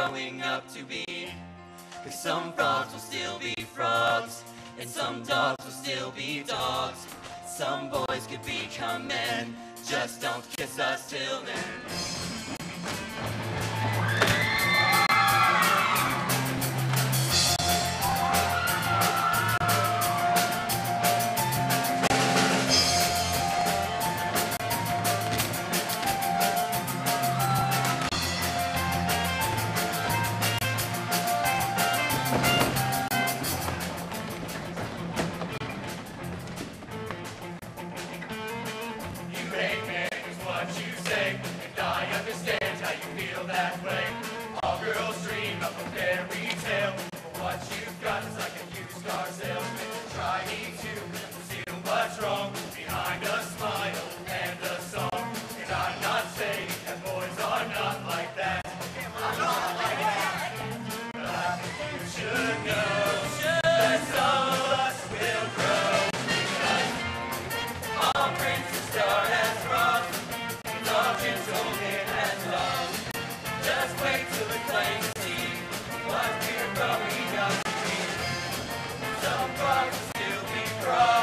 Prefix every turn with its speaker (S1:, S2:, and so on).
S1: growing up to be. 'Cause some frogs will still be frogs, and some dogs will still be dogs. Some boys could become men, just don't kiss us till then. Some frogs will still be frogs.